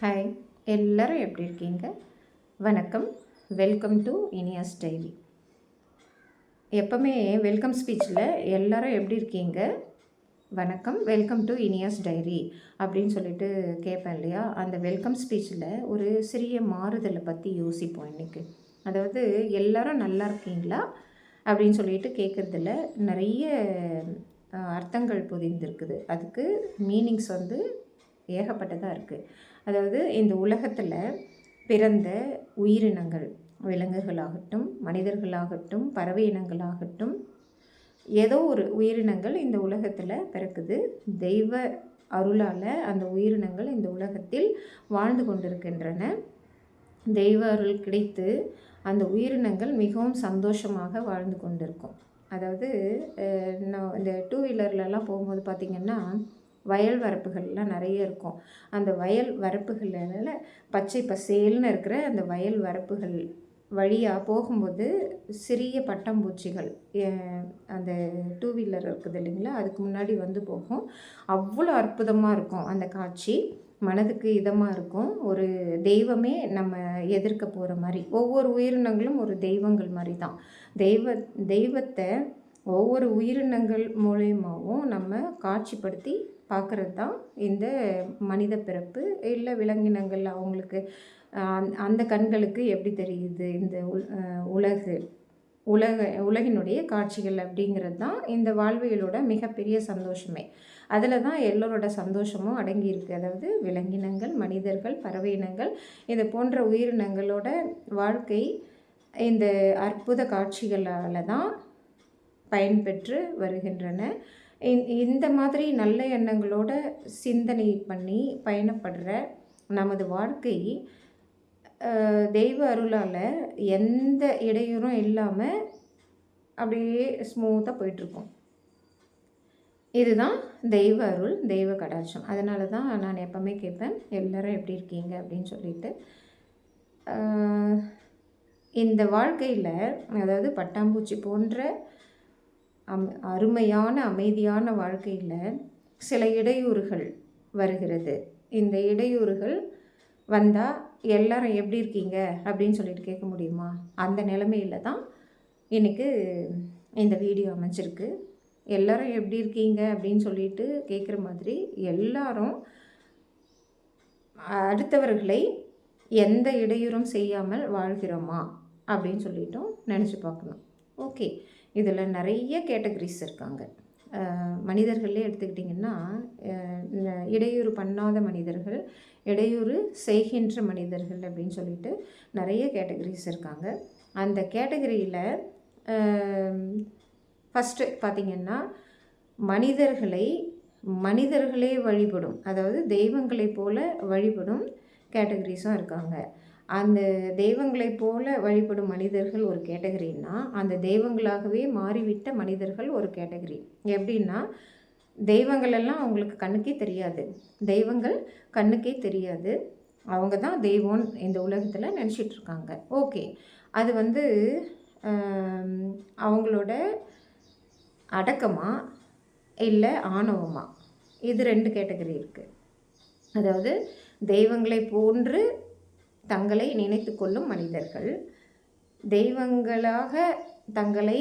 Hi, எல்லோரும் எப்படி இருக்கீங்க? வணக்கம். Welcome to Iniya's diary. எப்போவுமே வெல்கம் ஸ்பீச்சில் எல்லோரும் எப்படி இருக்கீங்க? வணக்கம், வெல்கம் டு இனியாஸ் டைரி அப்படின்னு சொல்லிட்டு கேட்பேன் இல்லையா? அந்த வெல்கம் ஸ்பீச்சில் ஒரு சிறிய மாறுதலை பற்றி யோசிப்போம் இன்றைக்கி. அதாவது எல்லோரும் நல்லா இருக்கீங்களா அப்படின்னு சொல்லிட்டு கேட்குறதுல நிறைய அர்த்தங்கள் பொதிந்திருக்குது. அதுக்கு மீனிங்ஸ் ஏகப்பட்டதாக இருக்குது. அதாவது இந்த உலகத்தில் பிறந்த உயிரினங்கள், விலங்குகளாகட்டும், மனிதர்களாகட்டும், பறவை இனங்களாகட்டும், ஏதோ ஒரு உயிரினங்கள் இந்த உலகத்தில் பிறக்குது. தெய்வ அருளால் அந்த உயிரினங்கள் இந்த உலகத்தில் வாழ்ந்து கொண்டிருக்கின்றன. தெய்வ அருள் கிடைத்து அந்த உயிரினங்கள் மிகவும் சந்தோஷமாக வாழ்ந்து கொண்டிருக்கும். அதாவது இந்த டூ வீலர்லலாம் போகும்போது பார்த்திங்கன்னா வயல் வரப்புகள்லாம் நிறைய இருக்கும். அந்த வயல் வரப்புகளில் பச்சை பசேல்னு இருக்கிற அந்த வயல் வரப்புகள் வழியாக போகும்போது சிறிய பட்டாம்பூச்சிகள் அந்த டூ வீலர் இருக்குது இல்லைங்களா, அதுக்கு முன்னாடி போகும். அவ்வளோ அற்புதமாக இருக்கும் அந்த காட்சி. மனதுக்கு இதமாக இருக்கும். ஒரு தெய்வமே நம்ம எதிர்க்க போகிற மாதிரி. ஒவ்வொரு உயிரினங்களும் ஒரு தெய்வங்கள் மாதிரி தான். தெய்வத்தை ஒவ்வொரு உயிரினங்கள் மூலயமாவும் நம்ம காட்சிப்படுத்தி பார்க்குறது தான் இந்த மனித பிறப்பு. இல்லை விலங்கினங்கள் அவங்களுக்கு அந்த கண்களுக்கு எப்படி தெரியுது இந்த உலகினுடைய காட்சிகள் அப்படிங்கிறது தான் இந்த வாழ்வியலோட மிகப்பெரிய சந்தோஷமே. அதில் தான் எல்லோரோட சந்தோஷமும் அடங்கியிருக்கு. அதாவது விலங்கினங்கள், மனிதர்கள், பறவை இனங்கள், இது போன்ற உயிரினங்களோட வாழ்க்கை இந்த அற்புத காட்சிகளால் தான் பயன்பெற்று வருகின்றன. இந்த மாதிரி நல்ல எண்ணங்களோட சிந்தனை பண்ணி பயணப்படுற நமது வாழ்க்கை தெய்வ அருளால் எந்த இடையூறும் இல்லாமல் அப்படியே ஸ்மூத்தாக போயிட்டுருக்கும். இதுதான் தெய்வ அருள், தெய்வ கடாட்சம். அதனால தான் நான் எப்போவுமே கேட்பேன், எல்லோரும் எப்படி இருக்கீங்க அப்படின்னு சொல்லிட்டு. இந்த வாழ்க்கையில் அதாவது பட்டாம்பூச்சி போன்ற அருமையான அமைதியான வாழ்க்கையில் சில இடையூறுகள் வருகிறது. இந்த இடையூறுகள் வந்தால் எல்லாரும் எப்படி இருக்கீங்க அப்படின்னு சொல்லிட்டு கேட்க முடியுமா? அந்த நிலைமையில் தான் இன்றைக்கி இந்த வீடியோ அமைஞ்சிருக்கு. எல்லோரும் எப்படி இருக்கீங்க அப்படின்னு சொல்லிட்டு கேட்குற மாதிரி எல்லாரும் அடுத்தவர்களை எந்த இடையூறும் செய்யாமல் வாழ்கிறோமா அப்படின்னு சொல்லிட்டும் நினச்சி பார்க்கணும். ஓகே, இதில் நிறைய கேட்டகரிஸ் இருக்காங்க. மனிதர்களே எடுத்துக்கிட்டிங்கன்னா இடையூறு பண்ணாத மனிதர்கள், இடையூறு செய்கின்ற மனிதர்கள் அப்படின்னு சொல்லிட்டு நிறைய கேட்டகரிஸ் இருக்காங்க. அந்த கேட்டகரியில் ஃபஸ்ட்டு பார்த்திங்கன்னா மனிதர்களே வழிபடும், அதாவது தெய்வங்களைப் போல வழிபடும் கேட்டகரிஸும் இருக்காங்க. அந்த தெய்வங்களைப் போல வழிபடும் மனிதர்கள் ஒரு கேட்டகரின்னா, அந்த தெய்வங்களாகவே மாறிவிட்ட மனிதர்கள் ஒரு கேட்டகரி. எப்படின்னா, தெய்வங்களெல்லாம் அவங்களுக்கு கண்ணுக்கே தெரியாது. தெய்வங்கள் கண்ணுக்கே தெரியாது. அவங்க தான் தெய்வம் இந்த உலகத்தில் நினச்சிட்ருக்காங்க. ஓகே, அது அவங்களோட அடக்கமா இல்லை ஆணவமா, இது 2 கேட்டகரி இருக்குது. அதாவது தெய்வங்களை போன்று தங்களை நினைத்து கொள்ளும் மனிதர்கள், தெய்வங்களாக தங்களை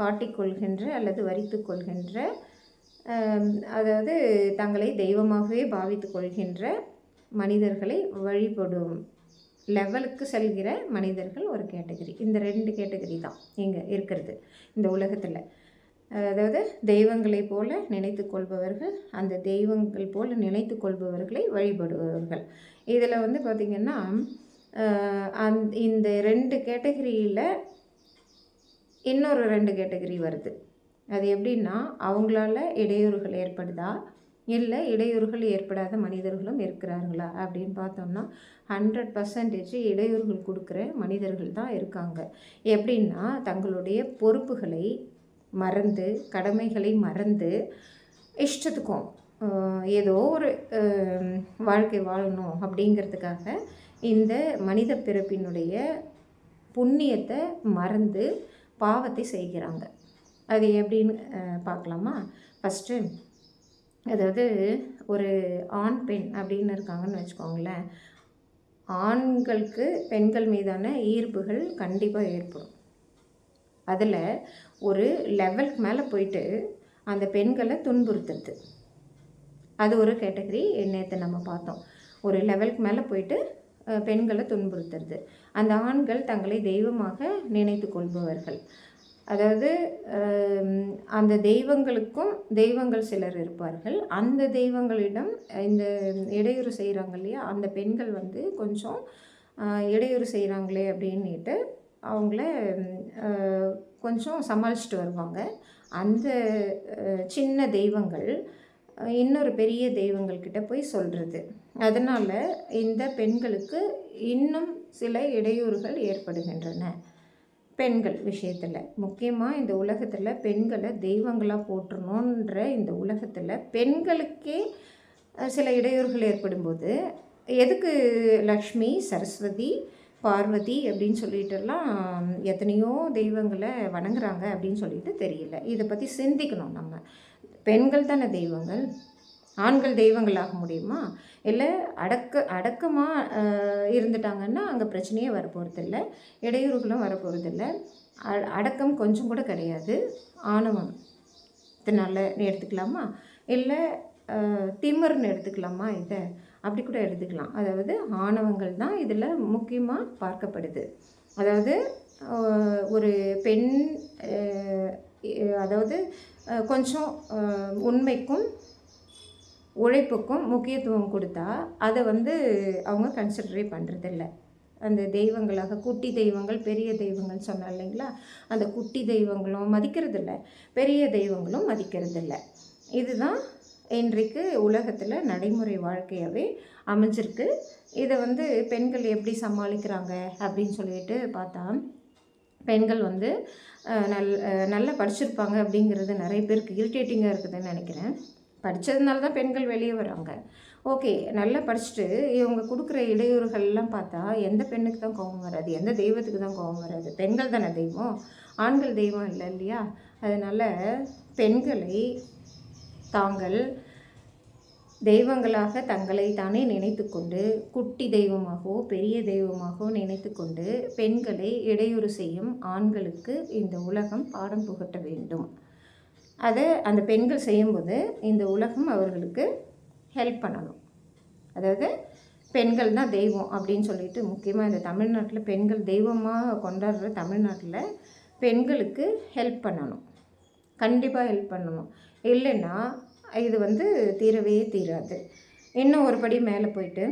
காட்டிக்கொள்கின்ற அல்லது வரித்து கொள்கின்ற, அதாவது தங்களை தெய்வமாகவே பாவித்து கொள்கின்ற மனிதர்களை வழிபடும் லெவலுக்கு செல்கிற மனிதர்கள் ஒரு கேட்டகரி. இந்த 2 கேட்டகரி தான் இங்கே இருக்கிறது இந்த உலகத்தில். அதாவது தெய்வங்களை போல நினைத்து கொள்பவர்கள், அந்த தெய்வங்கள் போல நினைத்து கொள்பவர்களை வழிபடுபவர்கள். இதில் பார்த்திங்கன்னா இந்த 2 கேட்டகரியில் இன்னொரு 2 கேட்டகரி வருது. அது எப்படின்னா, அவங்களால இடையூறுகள் ஏற்படுதா, இல்லை இடையூறுகள் ஏற்படாத மனிதர்களும் இருக்கிறார்களா அப்படின்னு பார்த்தோம்னா 100% இடையூறுகள் கொடுக்குற மனிதர்கள் தான் இருக்காங்க. எப்படின்னா, தங்களுடைய பொறுப்புகளை மறந்து, கடமைகளை மறந்து, இஷ்டத்துக்கும் ஏதோ ஒரு வாழ்க்கை வாழணும் அப்படிங்கிறதுக்காக இந்த மனித பிறப்பினுடைய புண்ணியத்தை மறந்து பாவத்தை செய்கிறாங்க. அது எப்படின்னு பார்க்கலாமா? ஃபஸ்ட்டு, அதாவது ஒரு ஆண் பெண் அப்படின்னு இருக்காங்கன்னு வச்சுக்கோங்களேன், ஆண்களுக்கு பெண்கள் மீதான ஈர்ப்புகள் கண்டிப்பாக ஏற்படும். அதில் ஒரு லெவலுக்கு மேலே போயிட்டு அந்த பெண்களை துன்புறுத்துறது, அது ஒரு கேட்டகரி. நேற்று நம்ம பார்த்தோம். ஒரு லெவலுக்கு மேலே போயிட்டு பெண்களை துன்புறுத்துறது. அந்த ஆண்கள் தங்களை தெய்வமாக நினைத்து கொள்பவர்கள். அதாவது அந்த தெய்வங்களுக்கும் தெய்வங்கள் சிலர் இருப்பார்கள். அந்த தெய்வங்களிடம் இந்த இடையூறு செய்கிறாங்க இல்லையா, அந்த பெண்கள் வந்து கொஞ்சம் இடையூறு செய்கிறாங்களே அப்படின்ட்டு அவங்கள கொஞ்சம் சமாளிச்சுட்டு வருவாங்க. அந்த சின்ன தெய்வங்கள் இன்னொரு பெரிய தெய்வங்கள்கிட்ட போய் சொல்கிறது. அதனால் இந்த பெண்களுக்கு இன்னும் சில இடையூறுகள் ஏற்படுகின்றன. பெண்கள் விஷயத்தில் முக்கியமாக இந்த உலகத்தில் பெண்களை தெய்வங்களாக போற்றணுன்ற இந்த உலகத்தில் பெண்களுக்கே சில இடையூறுகள் ஏற்படும்போது எதுக்கு லக்ஷ்மி, சரஸ்வதி, பார்வதி அப்படின்னு சொல்லிட்டுலாம் எத்தனையோ தெய்வங்களை வணங்குறாங்க அப்படின்னு சொல்லிட்டு தெரியல. இதை பற்றி சிந்திக்கணும் நம்ம. பெண்கள் தானே தெய்வங்கள், ஆண்கள் தெய்வங்களாக முடியுமா? இல்லை அடக்கமாக இருந்துட்டாங்கன்னா அங்கே பிரச்சனையே வரப்போகிறதில்ல, இடையூறுகளும் வரப்போகிறதில்ல. அடக்கம் கொஞ்சம் கூட கிடையாது. ஆணவம் இதனால் எடுத்துக்கலாமா, இல்லை திமிர்னு எடுத்துக்கலாமா? இதை அப்படி கூட எடுத்துக்கலாம். அதாவது ஆணவங்கள் தான் இதில் முக்கியமாக பார்க்கப்படுது. அதாவது ஒரு பெண் அதாவது கொஞ்சம் உண்மைக்கும் உழைப்புக்கும் முக்கியத்துவம் கொடுத்தா அதை வந்து அவங்க கன்சிடரே பண்ணுறதில்ல. அந்த தெய்வங்களாக குட்டி தெய்வங்கள், பெரிய தெய்வங்கள் சொன்னா இல்லைங்களா, அந்த குட்டி தெய்வங்களும் மதிக்கிறதில்ல, பெரிய தெய்வங்களும் மதிக்கிறதில்ல. இதுதான் இன்றைக்கு உலகத்தில் நடைமுறை வாழ்க்கையாகவே அமைஞ்சிருக்கு. இதை வந்து பெண்கள் எப்படி சமாளிக்கிறாங்க அப்படின்னு சொல்லிட்டு பார்த்தா, பெண்கள் வந்து நல்லா படிச்சிருப்பாங்க அப்படிங்கிறது நிறைய பேருக்கு இரிட்டேட்டிங்காக இருக்குதுன்னு நினைக்கிறேன். படித்ததுனால தான் பெண்கள் வெளியே வராங்க. ஓகே, நல்லா படிச்சுட்டு இவங்க கொடுக்குற இடையூறுகள்லாம் பார்த்தா எந்த பெண்ணுக்கு தான் கோபம் வராது, எந்த தெய்வத்துக்கு தான் கோபம் வராது? பெண்கள் தானே தெய்வம், ஆண்கள் தெய்வம் இல்லை இல்லையா? அதனால் பெண்களை தாங்கள் தெய்வங்களாக தங்களை தானே நினைத்து கொண்டு, குட்டி தெய்வமாகவோ பெரிய தெய்வமாகவோ நினைத்து கொண்டு பெண்களை இடையூறு செய்யும் ஆண்களுக்கு இந்த உலகம் பாடம் புகட்ட வேண்டும். அதை அந்த பெண்கள் செய்யும்போது இந்த உலகம் அவர்களுக்கு ஹெல்ப் பண்ணணும். அதாவது பெண்கள் தான் தெய்வம் அப்படின்னு சொல்லிட்டு, முக்கியமாக இந்த தமிழ்நாட்டில் பெண்கள் தெய்வமாக கொண்டாடுற தமிழ்நாட்டில் பெண்களுக்கு ஹெல்ப் பண்ணணும், கண்டிப்பாக ஹெல்ப் பண்ணணும். இல்லைன்னா இது வந்து தீரவே தீராது. இன்னும் ஒரு படி மேலே போயிட்டு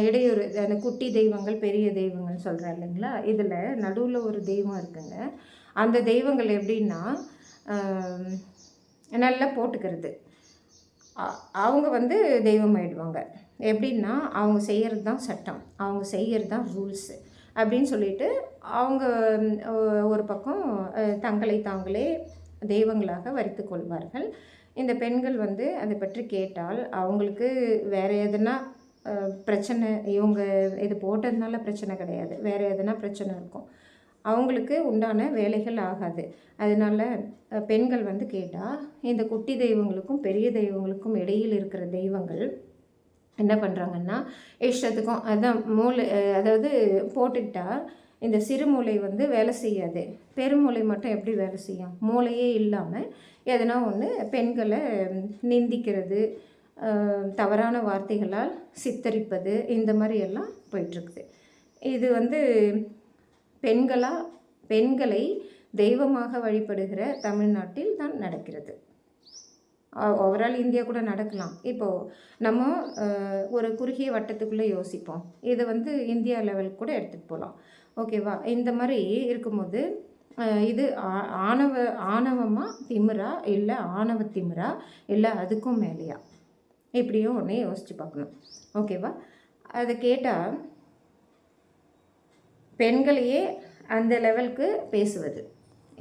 இடையூறு, அந்த குட்டி தெய்வங்கள் பெரிய தெய்வங்கள் சொல்கிறேன் இல்லைங்களா, இதில் நடுவில் ஒரு தெய்வம் இருக்குங்க. அந்த தெய்வங்கள் எப்படின்னா நல்லா போட்டுக்கிறது. அவங்க வந்து தெய்வம் ஆயிடுவாங்க. எப்படின்னா அவங்க செய்கிறது தான் சட்டம், அவங்க செய்கிறது தான் ரூல்ஸு அப்படின்னு சொல்லிட்டு அவங்க ஒரு பக்கம் தங்களை தாங்களே தெய்வங்களாக வரித்து கொள்வார்கள். இந்த பெண்கள் வந்து அதை பற்றி கேட்டால் அவங்களுக்கு வேறு எதுனா பிரச்சனை, இவங்க இது போட்டதுனால பிரச்சனை கிடையாது, வேறு எதுனா பிரச்சனை இருக்கும், அவங்களுக்கு உண்டான வேலைகள் ஆகாது. அதனால் பெண்கள் வந்து கேட்டால் இந்த குட்டி தெய்வங்களுக்கும் பெரிய தெய்வங்களுக்கும் இடையில் இருக்கிற தெய்வங்கள் என்ன பண்ணுறாங்கன்னா இஷ்டத்துக்கும் அதான் மூளை, அதாவது போட்டுக்கிட்டால் இந்த சிறு மூளை வந்து வேலை செய்யாது, பெருமூளை மட்டும் எப்படி வேலை செய்யும்? மூளையே இல்லாமல் எதனா ஒன்று பெண்களை நிந்திக்கிறது, தவறான வார்த்தைகளால் சித்தரிப்பது, இந்த மாதிரி எல்லாம் போயிட்டுருக்குது. இது வந்து பெண்களை தெய்வமாக வழிபடுகிற தமிழ்நாட்டில் தான் நடக்கிறது. ஓவரால் இந்தியா கூட நடக்கலாம். இப்போது நம்ம ஒரு குறுகிய வட்டத்துக்குள்ளே யோசிப்போம், இதை வந்து இந்தியா லெவலுக்கு கூட எடுத்துகிட்டு போகலாம். ஓகேவா? இந்த மாதிரி இருக்கும்போது இது ஆணவமாக திமிரா, இல்லை ஆணவ திமிரா, இல்லை அதுக்கும் மேலேயா, இப்படியும் ஒன்றே யோசித்து பார்க்கணும். ஓகேவா? அதை கேட்டால் பெண்களையே அந்த லெவலுக்கு பேசுவது,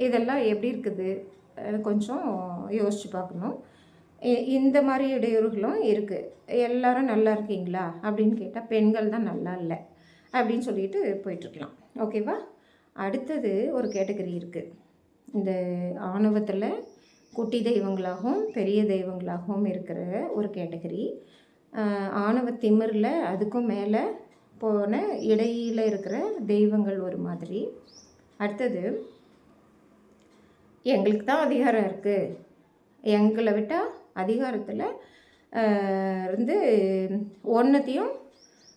இதெல்லாம் எப்படி இருக்குது கொஞ்சம் யோசித்து பார்க்கணும். இந்த மாதிரி இடையூறுகளும் இருக்குது. எல்லோரும் நல்லா இருக்கீங்களா அப்படின்னு கேட்டால் பெண்கள் தான் நல்லா இல்லை அப்படின்னு சொல்லிட்டு போயிட்டுருக்கலாம். ஓகேவா? அடுத்தது ஒரு கேட்டகரி இருக்குது. இந்த ஆணவத்தில் குட்டி தெய்வங்களாகவும் பெரிய தெய்வங்களாகவும் இருக்கிற ஒரு கேட்டகரி. ஆணவ திமிரில் அதுக்கும் மேலே போன இடையில் இருக்கிற தெய்வங்கள் ஒரு மாதிரி. அடுத்தது, எங்களுக்கு தான் அதிகாரம் இருக்குது, எங்களை விட்டால் அதிகாரத்தில் இருந்து ஒன்றத்தையும்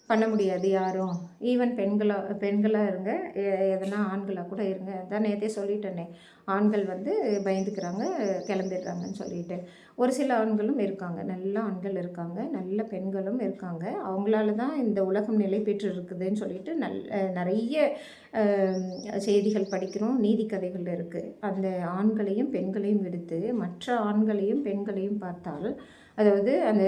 பண்ண முடியாது யாரும். ஈவன் பெண்களாக இருங்க, எதனா ஆண்களாக கூட இருங்க. அதான் நேற்றே சொல்லிட்டேனே, ஆண்கள் வந்து பயந்துக்கிறாங்க, கிளம்பிடுறாங்கன்னு சொல்லிட்டு. ஒரு சில ஆண்களும் இருக்காங்க, நல்ல ஆண்கள் இருக்காங்க, நல்ல பெண்களும் இருக்காங்க. அவங்களால தான் இந்த உலகம் நிலை பெற்று இருக்குதுன்னு சொல்லிட்டு நிறைய செய்திகள் படிக்கிறோம், நீதி கதைகள் இருக்குது. அந்த ஆண்களையும் பெண்களையும் விடுத்து மற்ற ஆண்களையும் பெண்களையும் பார்த்தால், அதாவது அந்த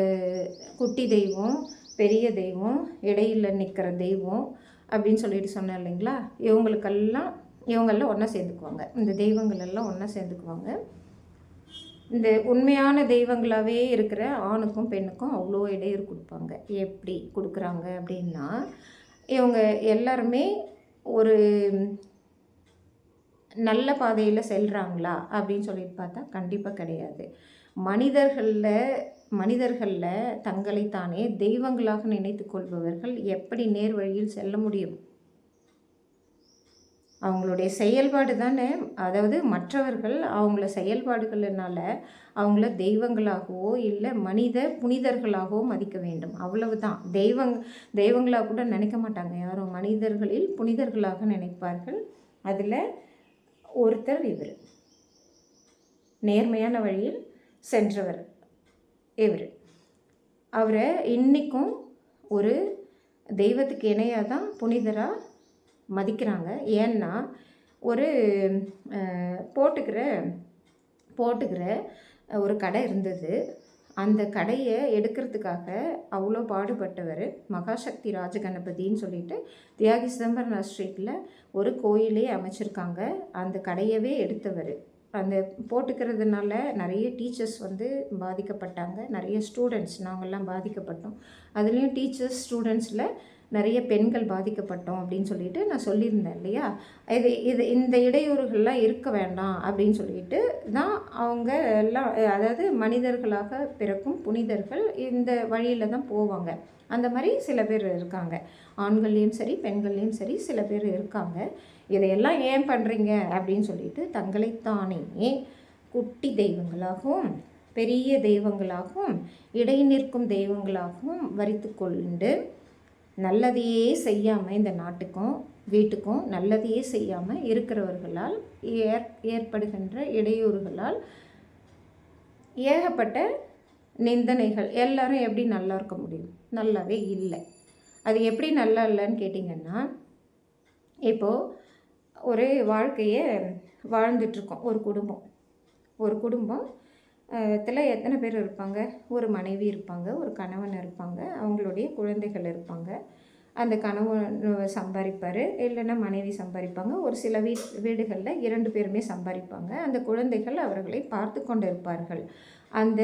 குட்டி தெய்வம், பெரிய தெய்வம், இடையில் நிற்கிற தெய்வம் அப்படின்னு சொல்லிட்டு சொன்னேன் இல்லைங்களா, இவங்கெல்லாம் ஒன்றா சேர்ந்துக்குவாங்க. இந்த தெய்வங்கள் எல்லாம் ஒன்றா சேர்ந்துக்குவாங்க. இந்த உண்மையான தெய்வங்களாகவே இருக்கிற ஆணுக்கும் பெண்ணுக்கும் அவ்வளோ இடையூறு கொடுப்பாங்க. எப்படி கொடுக்குறாங்க அப்படின்னா, இவங்க எல்லாருமே ஒரு நல்ல பாதையில் செல்கிறாங்களா அப்படின்னு சொல்லிட்டு பார்த்தா கண்டிப்பாக கிடையாது. மனிதர்களில் தங்களைத்தானே தெய்வங்களாக நினைத்து கொள்பவர்கள் எப்படி நேர் வழியில் செல்ல முடியும்? அவங்களுடைய செயல்பாடு தானே, அதாவது மற்றவர்கள் அவங்கள செயல்பாடுகளினால அவங்கள தெய்வங்களாகவோ இல்லை மனித புனிதர்களாகவோ மதிக்க வேண்டும், அவ்வளவுதான். தெய்வங்களாக கூட நினைக்க மாட்டாங்க யாரும், மனிதர்களில் புனிதர்களாக நினைப்பார்கள். அதில் ஒருத்தர் இவர், நேர்மையான வழியில் சென்றவர் இவர். அவரை இன்றைக்கும் ஒரு தெய்வத்துக்கு இணையாக தான் புனிதராக மதிக்கிறாங்க. ஏன்னா ஒரு போட்டுக்கிற ஒரு கடை இருந்தது. அந்த கடையை எடுக்கிறதுக்காக அவ்வளோ பாடுபட்டவர் மகாசக்தி ராஜகணபதின்னு சொல்லிட்டு தியாகி சிதம்பரனார் ஸ்ட்ரீட்டில் ஒரு கோயிலே அமைச்சிருக்காங்க. அந்த கடையவே எடுத்தவர். அந்த போட்டுக்கிறதுனால நிறைய டீச்சர்ஸ் வந்து பாதிக்கப்பட்டாங்க, நிறைய ஸ்டூடெண்ட்ஸ் நாங்கள்லாம் பாதிக்கப்பட்டோம். அதுலேயும் டீச்சர்ஸ் ஸ்டூடெண்ட்ஸில் நிறைய பெண்கள் பாதிக்கப்பட்டோம் அப்படின்னு சொல்லிட்டு நான் சொல்லியிருந்தேன் இல்லையா. இந்த இடையூறுகள்லாம் இருக்க வேண்டாம் அப்படின்னு சொல்லிட்டு தான் அவங்க எல்லாம், அதாவது மனிதர்களாக பிறக்கும் புனிதர்கள் இந்த வழியில் தான் போவாங்க. அந்த மாதிரி சில பேர் இருக்காங்க, ஆண்கள்லேயும் சரி பெண்கள்லேயும் சரி சில பேர் இருக்காங்க. இதையெல்லாம் ஏன் பண்ணுறீங்க அப்படின்னு சொல்லிட்டு தங்களைத்தானே குட்டி தெய்வங்களாகவும் பெரிய தெய்வங்களாகவும் இடை நிற்கும் தெய்வங்களாகவும் வரித்து கொண்டு நல்லதையே செய்யாமல், இந்த நாட்டுக்கும் வீட்டுக்கும் நல்லதையே செய்யாமல் இருக்கிறவர்களால் ஏற்படுகின்ற இடையூறுகளால் ஏகப்பட்ட நிந்தனைகள். எல்லாரும் எப்படி நல்லா இருக்க முடியும்? நல்லாவே இல்லை. அது எப்படி நல்லா இல்லைன்னு கேட்டிங்கன்னா, இப்போது ஒரு வாழ்க்கையை வாழ்ந்துட்டுருக்கோம். ஒரு குடும்பத்தில் எத்தனை பேர் இருப்பாங்க? ஒரு மனைவி இருப்பாங்க, ஒரு கணவன் இருப்பாங்க, அவங்களுடைய குழந்தைகள் இருப்பாங்க. அந்த கணவன் சம்பாதிப்பார், இல்லைன்னா மனைவி சம்பாதிப்பாங்க. ஒரு சில வீடுகளில் 2 பேருமே சம்பாதிப்பாங்க. அந்த குழந்தைகள் அவர்களை பார்த்து கொண்டு இருப்பார்கள். அந்த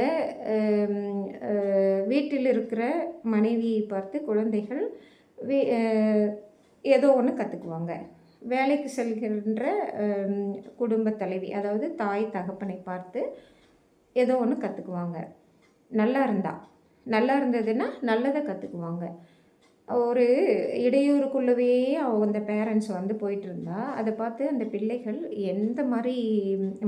வீட்டில் இருக்கிற மனைவியை பார்த்து குழந்தைகள் ஏதோ ஒன்று கற்றுக்குவாங்க. வேலைக்கு செல்கின்ற குடும்ப தலைவி, அதாவது தாய் தகப்பனை பார்த்து ஏதோ ஒன்று கற்றுக்குவாங்க. நல்லா இருந்ததுன்னா நல்லதை கற்றுக்குவாங்க. ஒரு இடையூறுக்குள்ளவே அந்த பேரண்ட்ஸ் வந்து போயிட்டுருந்தா அதை பார்த்து அந்த பிள்ளைகள் எந்த மாதிரி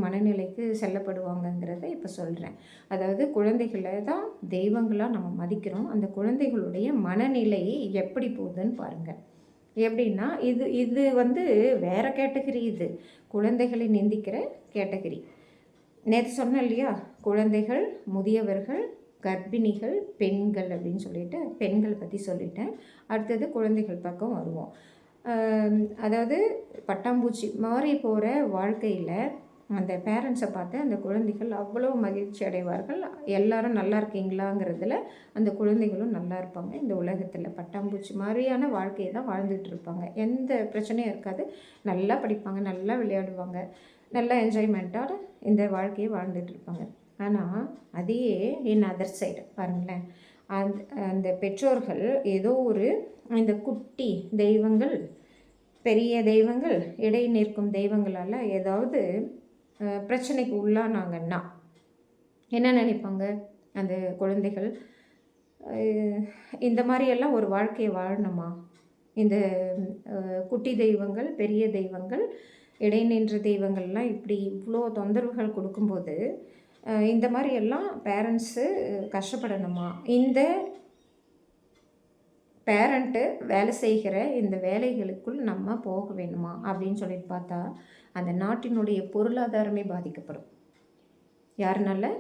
மனநிலைக்கு செல்லப்படுவாங்கங்கிறத இப்போ சொல்கிறேன். அதாவது குழந்தைகளை தான் தெய்வங்களாக நம்ம மதிக்கிறோம். அந்த குழந்தைகளுடைய மனநிலை எப்படி போகுதுன்னு பாருங்கள். எப்படின்னா இது வந்து வேறு கேட்டகரி. இது குழந்தைகளை நிந்திக்கிற கேட்டகரி. நேற்று சொன்னேன் இல்லையா, குழந்தைகள், முதியவர்கள், கர்ப்பிணிகள், பெண்கள் அப்படின்னு சொல்லிட்டு பெண்கள் பற்றி சொல்லிட்டேன். அடுத்தது குழந்தைகள் பக்கம் வருவோம். அதாவது பட்டாம்பூச்சி மாறி போகிற வாழ்க்கையில் அந்த பேரண்ட்ஸை பார்த்து அந்த குழந்தைகள் அவ்வளோ மகிழ்ச்சி அடைவார்கள். எல்லாரும் நல்லா இருக்கீங்களாங்கிறதுல அந்த குழந்தைகளும் நல்லா இருப்பாங்க. இந்த உலகத்தில் பட்டாம்பூச்சி மாதிரியான வாழ்க்கையை தான் வாழ்ந்துட்டு இருப்பாங்க. எந்த பிரச்சனையும் இருக்காது. நல்லா படிப்பாங்க, நல்லா விளையாடுவாங்க, நல்லா என்ஜாய்மெண்ட்டோட இந்த வாழ்க்கையை வாழ்ந்துட்டு இருப்பாங்க. ஆனால் அதையே இன் அதர் சைடு பாருங்களேன், அந்த பெற்றோர்கள் ஏதோ ஒரு இந்த குட்டி தெய்வங்கள், பெரிய தெய்வங்கள், இடை நிற்கும் தெய்வங்களால் ஏதாவது பிரச்சனைக்கு உள்ளானாங்கன்னா, என்ன நினைப்பாங்க அந்த குழந்தைகள்? இந்த மாதிரியெல்லாம் ஒரு வாழ்க்கையை வாழணுமா? இந்த குட்டி தெய்வங்கள், பெரிய தெய்வங்கள், இடைநின்ற தெய்வங்கள்லாம் இப்படி இவ்வளோ தொந்தரவுகள் கொடுக்கும்போது இந்த மாதிரி எல்லாம் பேரண்ட்ஸு கஷ்டப்படணுமா? இந்த பேரண்ட்டு வேலை செய்கிற இந்த வேலைகளுக்குள் நம்ம போக வேணுமா அப்படின்னு சொல்லிட்டு பார்த்தா அந்த நாட்டினுடைய பொருளாதாரமே பாதிக்கப்படும். யாருனால?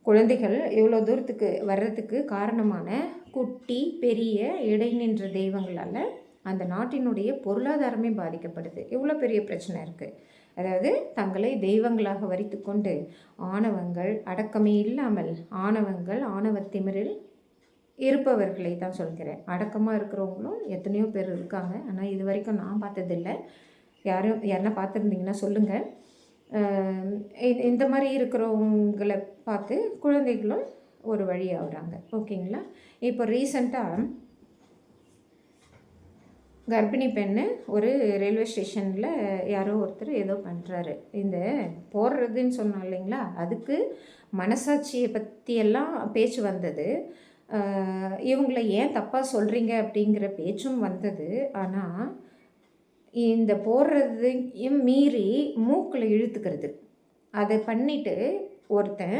குழந்தைகள் இவ்வளோ தூரத்துக்கு வர்றதுக்கு காரணமான குட்டி பெரிய இடைநின்ற தெய்வங்களால் அந்த நாட்டினுடைய பொருளாதாரமே பாதிக்கப்படுது. இவ்வளோ பெரிய பிரச்சனை இருக்குது. அதாவது தங்களை தெய்வங்களாக வரித்து கொண்டு ஆணவங்கள் அடக்கமே இல்லாமல் ஆணவங்கள் ஆணவத்திமிரில் இருப்பவர்களை தான் சொல்கிறேன். அடக்கமாக இருக்கிறவங்களும் எத்தனையோ பேர் இருக்காங்க. ஆனால் இது வரைக்கும் நான் பார்த்ததில்லை. யாருன்னா பார்த்துருந்தீங்கன்னா சொல்லுங்கள். இந்த மாதிரி இருக்கிறவங்களை பார்த்து குழந்தைகளும் ஒரு வழி ஆகுறாங்க. ஓகேங்களா? இப்போ ரீசண்டாக கர்ப்பிணி பெண்ணு ஒரு ரயில்வே ஸ்டேஷனில் யாரோ ஒருத்தர் ஏதோ பண்ணுறாரு. இந்த போடுறதுன்னு சொன்னோம் இல்லைங்களா, அதுக்கு மனசாட்சியை பற்றியெல்லாம் பேச்சு வந்தது. இவங்களை ஏன் தப்பாக சொல்கிறீங்க அப்படிங்கிற பேச்சும் வந்தது. ஆனால் இந்த போடுறதையும் மீறி மூக்கில் இழுத்துக்கிறது அதை பண்ணிவிட்டு ஒருத்தன்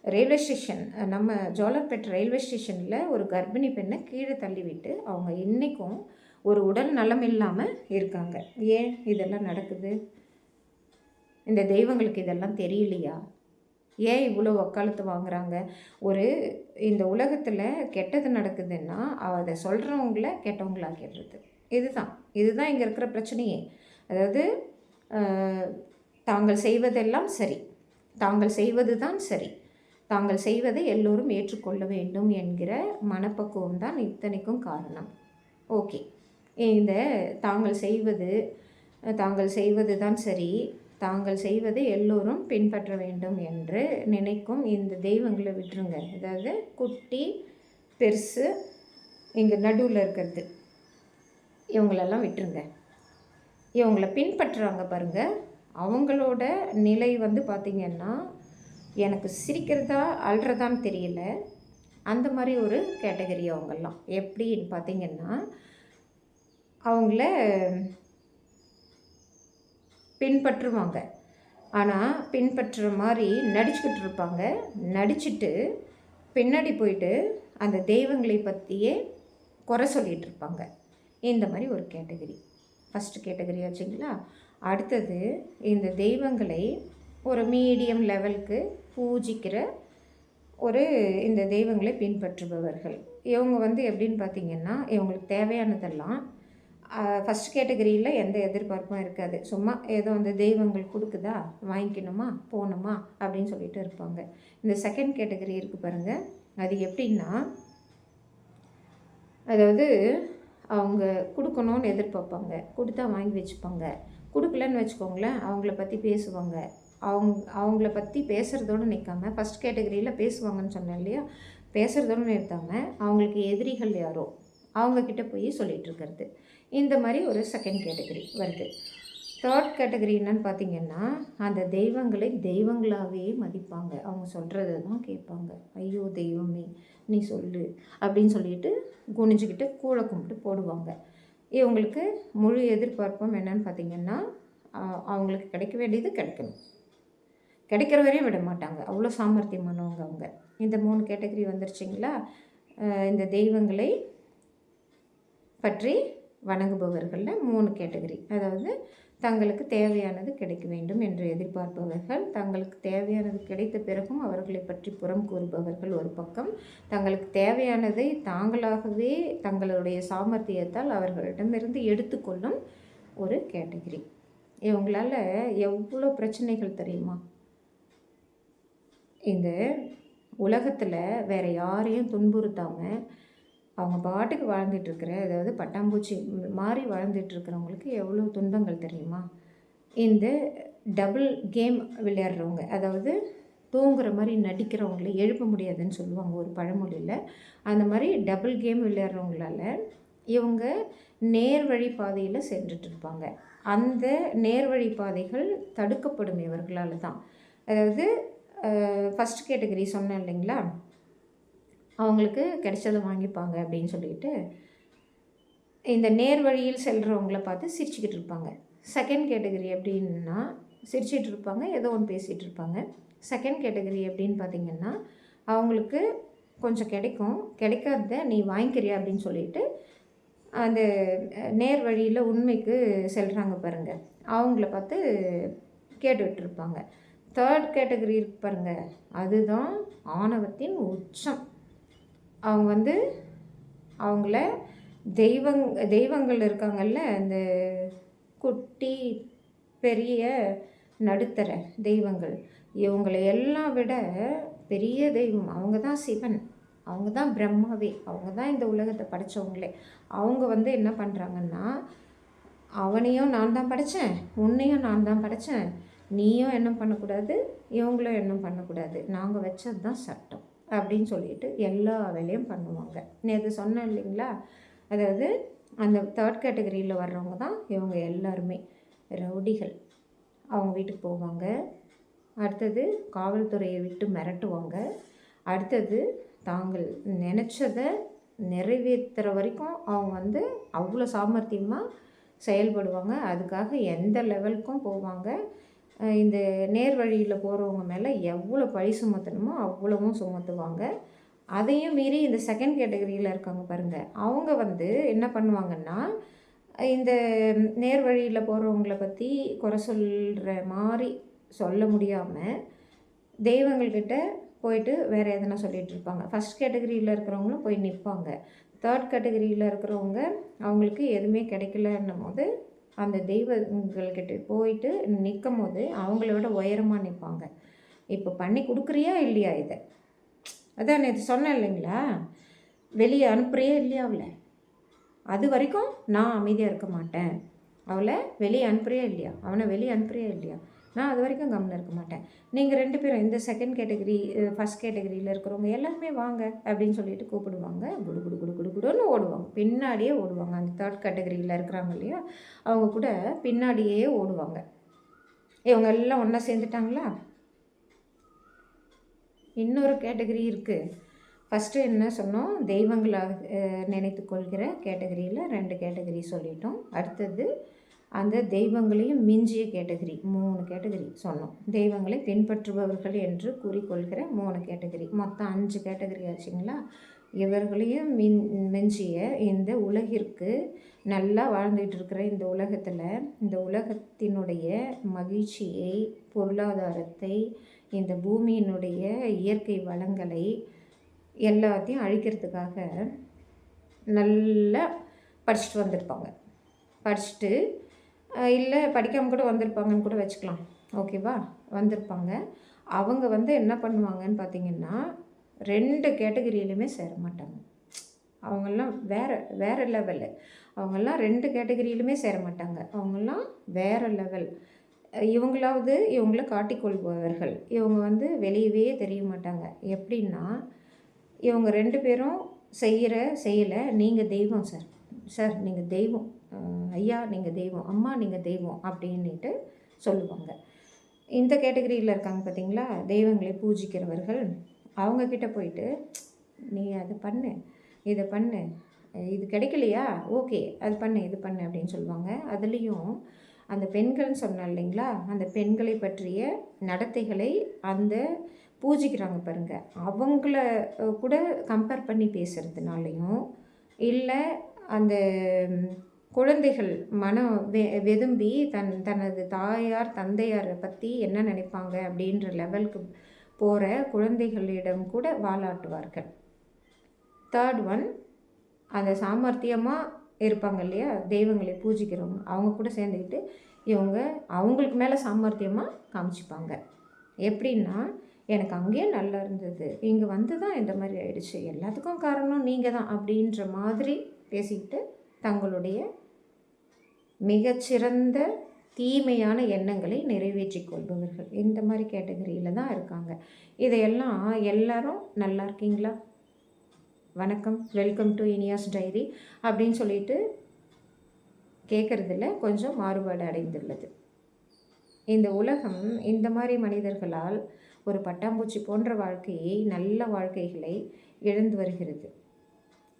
ரயில்வே ஸ்டேஷன், நம்ம ஜோலார்பேட் ரயில்வே ஸ்டேஷனில் ஒரு கர்ப்பிணி பெண்ணை கீழே தள்ளிவிட்டு அவங்க இன்றைக்கும் ஒரு உடல் நலம் இல்லாமல் இருக்காங்க. ஏன் இதெல்லாம் நடக்குது? இந்த தெய்வங்களுக்கு இதெல்லாம் தெரியலையா? ஏன் இவ்வளோ வக்காலத்து வாங்குறாங்க? இந்த உலகத்தில் கெட்டது நடக்குதுன்னா அதை சொல்கிறவங்கள கெட்டவங்களாக்கிடுறது. இதுதான் இங்கே இருக்கிற பிரச்சனையே. அதாவது தாங்கள் செய்வதெல்லாம் சரி, தாங்கள் செய்வது தான் சரி, தாங்கள் செய்வதை எல்லோரும் ஏற்றுக்கொள்ள வேண்டும் என்கிற மனப்பக்குவம் தான் இத்தனைக்கும் காரணம். ஓகே, இந்த தாங்கள் செய்வது தான் சரி, தாங்கள் செய்வதை எல்லோரும் பின்பற்ற வேண்டும் என்று நினைக்கும் இந்த தெய்வங்களை விட்டுருங்க. அதாவது குட்டி பெருசு இங்கே நடுவில் இருக்கிறது, இவங்களெல்லாம் விட்டுருங்க. இவங்கள பின்பற்றுறாங்க பாருங்கள், அவங்களோட நிலை பார்த்திங்கன்னா எனக்கு சிரிக்கிறதா அழுறதான்னு தெரியல. அந்த மாதிரி ஒரு கேட்டகரி அவங்கெல்லாம். எப்படின்னு பார்த்திங்கன்னா அவங்கள பின்பற்றுவாங்க, ஆனால் பின்பற்றுற மாதிரி நடிச்சுக்கிட்டு இருப்பாங்க. நடிச்சுட்டு பின்னாடி போயிட்டு அந்த தெய்வங்களை பற்றியே குறை சொல்லிகிட்டு இருப்பாங்க. இந்த மாதிரி ஒரு கேட்டகரி ஃபஸ்ட்டு கேட்டகரி ஆச்சுங்களா. அடுத்தது இந்த தெய்வங்களை ஒரு மீடியம் லெவலுக்கு பூஜிக்கிற இந்த தெய்வங்களை பின்பற்றுபவர்கள். இவங்க எப்படின்னு பார்த்திங்கன்னா இவங்களுக்கு தேவையானதெல்லாம் ஃபஸ்ட் கேட்டகரியில் எந்த எதிர்பார்ப்பும் இருக்காது. சும்மா ஏதோ அந்த தெய்வங்கள் கொடுக்குதா, வாங்கிக்கணுமா, போகணுமா அப்படின்னு சொல்லிட்டு இருப்பாங்க. இந்த செகண்ட் கேட்டகரி இருக்குது பாருங்கள், அது எப்படின்னா அதாவது அவங்க கொடுக்கணும்னு எதிர்பார்ப்பாங்க, கொடுத்தா வாங்கி வச்சுப்பாங்க. கொடுக்கலன்னு வச்சுக்கோங்களேன், அவங்கள பற்றி பேசுவாங்க. அவங்கள பற்றி பேசுகிறதோடு நிற்காமல், ஃபஸ்ட் கேட்டகரியில் பேசுவாங்கன்னு சொன்னேன் இல்லையா, பேசுகிறதோடு நிறுத்தாமல் அவங்களுக்கு எதிரிகள் யாரோ அவங்கக்கிட்ட போய் சொல்லிகிட்ருக்கிறது. இந்த மாதிரி ஒரு செகண்ட் கேட்டகரி வருது. தேர்ட் கேட்டகரி என்னன்னு பார்த்திங்கன்னா அந்த தெய்வங்களை தெய்வங்களாகவே மதிப்பாங்க. அவங்க சொல்கிறது தான் கேட்பாங்க. ஐயோ தெய்வமே நீ சொல்லு அப்படின்னு சொல்லிட்டு குனிஞ்சிக்கிட்டு கூழை கும்பிட்டு போடுவாங்க. இவங்களுக்கு முழு எதிர்பார்ப்பும் என்னன்னு பார்த்திங்கன்னா அவங்களுக்கு கிடைக்க வேண்டியது கிடைக்கணும், கிடைக்கிற வரையும் விட மாட்டாங்க. அவ்வளோ சாமர்த்தியமானவங்க அவங்க. இந்த 3 கேட்டகரி வந்துருச்சிங்களா. இந்த தெய்வங்களை பற்றி வணங்குபவர்களில் 3 கேட்டகரி. அதாவது தங்களுக்கு தேவையானது கிடைக்க வேண்டும் என்று எதிர்பார்ப்பவர்கள், தங்களுக்கு தேவையானது கிடைத்த பிறகும் அவர்களை பற்றி புறம் கூறுபவர்கள் ஒரு பக்கம், தங்களுக்கு தேவையானதை தாங்களாகவே தங்களுடைய சாமர்த்தியத்தால் அவர்களிடமிருந்து எடுத்துக்கொள்ளும் ஒரு கேட்டகரி. இவங்களால் எவ்வளோ பிரச்சனைகள் தெரியுமா? இந்த உலகத்தில் வேறு யாரையும் துன்புறுத்தாமல் அவங்க பாட்டுக்கு வாழ்ந்துட்டுருக்கிற, அதாவது பட்டாம்பூச்சி மாதிரி வாழ்ந்துட்டுருக்கிறவங்களுக்கு எவ்வளோ துன்பங்கள் தெரியுமா? இந்த டபுள் கேம் விளையாடுறவங்க, அதாவது தூங்குற மாதிரி நடிக்கிறவங்கள எழுப்ப முடியாதுன்னு சொல்லுவாங்க ஒரு பழமொழியில். அந்த மாதிரி டபுள் கேம் விளையாடுறவங்களால இவங்க நேர்வழி பாதையில் சென்றுட்டுருப்பாங்க. அந்த நேர்வழி பாதைகள் தடுக்கப்படும் இவர்களால் தான். அதாவது ஃபஸ்ட் கேட்டகரி சொன்னேன் இல்லைங்களா, அவங்களுக்கு கிடைச்சதை வாங்கிப்பாங்க அப்படின்னு சொல்லிட்டு இந்த நேர் வழியில் செல்கிறவங்கள பார்த்து சிரிச்சுக்கிட்டு இருப்பாங்க. செகண்ட் கேட்டகரி எப்படின்னா சிரிச்சிட்டு இருப்பாங்க, ஏதோ ஒன்று பேசிகிட்டு இருப்பாங்க. செகண்ட் கேட்டகரி எப்படின்னு பார்த்திங்கன்னா, அவங்களுக்கு கொஞ்சம் கிடைக்கும், கிடைக்காத நீ வாங்கிக்கிறியா அப்படின்னு சொல்லிட்டு அந்த நேர் வழியில் உண்மைக்கு செல்கிறாங்க பாருங்கள், அவங்கள பார்த்து கேட்டுக்கிட்டு தேர்ட் கேட்டகரி இருக்கு பாருங்கள், அதுதான் ஆணவத்தின் உச்சம். அவங்க வந்து அவங்கள தெய்வங்கள் இருக்காங்கல்ல, அந்த குட்டி பெரிய நடுத்தர தெய்வங்கள், இவங்களை எல்லாம் விட பெரிய தெய்வம் அவங்க தான் சிவன், அவங்க தான் பிரம்மாவே, அவங்க தான் இந்த உலகத்தை படைத்தவங்களே. அவங்க வந்து என்ன பண்ணுறாங்கன்னா, அவனையும் நான் தான் படைத்தேன், உன்னையும் நான் தான் படைத்தேன், நீயும் என்ன பண்ணக்கூடாது, இவங்களும் என்ன பண்ணக்கூடாது, நாங்கள் வச்சது தான் சட்டம் அப்படின்னு சொல்லிட்டு எல்லா வேலையும் பண்ணுவாங்க. நேற்று சொன்னேன் இல்லைங்களா, அதாவது அந்த தேர்ட் கேட்டகரியில் வர்றவங்க தான் இவங்க எல்லாருமே ரவுடிகள். அவங்க வீட்டுக்கு போவாங்க, அடுத்தது காவல்துறையை விட்டு மிரட்டுவாங்க, அடுத்தது தாங்கள் நினச்சதை நிறைவேற்றுற வரைக்கும் அவங்க வந்து அவ்வளோ சாமர்த்தியமாக செயல்படுவாங்க. அதுக்காக எந்த லெவலுக்கும் போவாங்க. இந்த நேர் வழியில் போகிறவங்க மேலே எவ்வளோ பழி சுமத்தணுமோ அவ்வளவும் சுமத்துவாங்க. அதையும் மீறி இந்த செகண்ட் கேட்டகரியில் இருக்காங்க பாருங்கள், அவங்க வந்து என்ன பண்ணுவாங்கன்னா, இந்த நேர் வழியில் போகிறவங்கள பற்றி குறை சொல்கிற மாதிரி சொல்ல முடியாமல் தெய்வங்கள்கிட்ட போயிட்டு வேறு எதனா சொல்லிகிட்டு இருப்பாங்க. ஃபஸ்ட் கேட்டகரியில் இருக்கிறவங்களும் போய் நிற்பாங்க. தேர்ட் கேட்டகரியில் இருக்கிறவங்க அவங்களுக்கு எதுவுமே கிடைக்கலன்னும் போது அந்த தெய்வங்கள்கிட்ட போயிட்டு நிற்கும் போது அவங்கள விட உயரமாக நிற்பாங்க. இப்போ பண்ணி கொடுக்குறியா இல்லையா இதை? அதான் நேற்று சொன்னேன் இல்லைங்களா, வெளியே அனுப்புறியே இல்லையா அவளை, அது வரைக்கும் நான் அமைதியாக இருக்க மாட்டேன். அவளை வெளியே அனுப்புறியா இல்லையா, அவனை வெளியே அனுப்புறியா இல்லையா, நான் அது வரைக்கும் கவனம் இருக்க மாட்டேன். நீங்கள் 2 பேரும் இந்த செகண்ட் கேட்டகரி ஃபஸ்ட் கேட்டகரியில் இருக்கிறவங்க எல்லாருமே வாங்க அப்படின்னு சொல்லிட்டு கூப்பிடுவாங்க. குடு குடு குடு குடு குடுன்னு ஓடுவாங்க, பின்னாடியே ஓடுவாங்க. அந்த தேர்ட் கேட்டகரியில் இருக்கிறாங்க இல்லையா, அவங்க கூட பின்னாடியே ஓடுவாங்க. இவங்க எல்லாம் ஒன்றா சேர்ந்துட்டாங்களா, இன்னொரு கேட்டகரி இருக்குது. ஃபஸ்ட்டு என்ன சொன்னோம், தெய்வங்களாக நினைத்து கொள்கிற கேட்டகரியில் 2 கேட்டகரி சொல்லிட்டோம். அடுத்தது அந்த தெய்வங்களையும் மிஞ்சிய கேட்டகரி 3 கேட்டகரி சொன்னோம். தெய்வங்களை பின்பற்றுபவர்கள் என்று கூறிக்கொள்கிற 3 கேட்டகரி, மொத்தம் 5 கேட்டகரி ஆச்சுங்களா. இவர்களையும் மிஞ்சிய இந்த உலகிற்கு நல்லா வாழ்ந்துகிட்டு இருக்கிற இந்த உலகத்தில் இந்த உலகத்தினுடைய மகிழ்ச்சியை, பொருளாதாரத்தை, இந்த பூமியினுடைய இயற்கை வளங்களை எல்லாத்தையும் அழிக்கிறதுக்காக நல்லா படிச்சுட்டு வந்திருப்பாங்க. படிச்சுட்டு இல்லை படிக்காமல் கூட வந்திருப்பாங்கன்னு கூட வச்சுக்கலாம், ஓகேவா, வந்திருப்பாங்க. அவங்க வந்து என்ன பண்ணுவாங்கன்னு பார்த்திங்கன்னா 2 கேட்டகரியிலுமே சேர மாட்டாங்க. அவங்கெல்லாம் வேறு லெவலு. அவங்கெல்லாம் 2 கேட்டகரியிலுமே சேர மாட்டாங்க. அவங்கெல்லாம் வேறு லெவல். இவங்களாவது இவங்கள காட்டிக்கொள்பவர்கள். இவங்க வந்து வெளியவே தெரிய மாட்டாங்க. எப்படின்னா, இவங்க 2 பேரும் செய்கிற செயலை நீங்கள் தெய்வம் சார், சார் நீங்கள் தெய்வம், ஐயா நீங்கள் தெய்வம், அம்மா நீங்கள் தெய்வம் அப்படின்ட்டு சொல்லுவாங்க. இந்த கேட்டகரியில் இருக்காங்க பார்த்தீங்களா, தெய்வங்களை பூஜிக்கிறவர்கள். அவங்கக்கிட்ட போயிட்டு நீ அது பண்ணு, இதை பண்ணு, இது கிடைக்கலையா, ஓகே அது பண்ணு, இது பண்ணு அப்படின்னு சொல்லுவாங்க. அதுலேயும் அந்த பெண்கள்னு சொன்னேன் இல்லைங்களா, அந்த பெண்களை பற்றிய நடத்தைகளை அந்த பூஜிக்கிறாங்க பாருங்கள், அவங்கள கூட கம்பேர் பண்ணி பேசுகிறதுனாலையும், இல்லை அந்த குழந்தைகள் மனம் வெதும்பி தனது தாயார் தந்தையாரை பற்றி என்ன நினைப்பாங்க அப்படின்ற லெவலுக்கு போகிற குழந்தைகளிடம் கூட வாலாட்டுவார்கள். தேர்ட் ஒன், அந்த சாமர்த்தியமாக இருப்பாங்க இல்லையா, தெய்வங்களை பூஜிக்கிறவங்க, அவங்க கூட சேர்ந்துக்கிட்டு இவங்க அவங்களுக்கு மேலே சாமர்த்தியமாக காமிச்சிப்பாங்க. எப்படின்னா, எனக்கு அங்கேயே நல்லா இருந்தது, இங்கே வந்து தான் இந்த மாதிரி ஆயிடுச்சு, எல்லாத்துக்கும் காரணம் நீங்கள் தான் அப்படின்ற மாதிரி பேசிக்கிட்டு தங்களுடைய மிகச்சிறந்த தீமையான எண்ணங்களை நிறைவேற்றி கொள்பவர்கள் இந்த மாதிரி கேட்டகரியில் தான் இருக்காங்க. இதையெல்லாம் எல்லாரும் நல்லா இருக்கீங்களா, வணக்கம், வெல்கம் டு இனியாஸ் டைரி அப்படின்னு சொல்லிட்டு கேட்குறதுல கொஞ்சம் மாறுபாடு அடைந்துள்ளது. இந்த உலகம் இந்த மாதிரி மனிதர்களால் ஒரு பட்டாம்பூச்சி போன்ற வாழ்க்கையை, நல்ல வாழ்க்கைகளை இழந்து வருகிறது.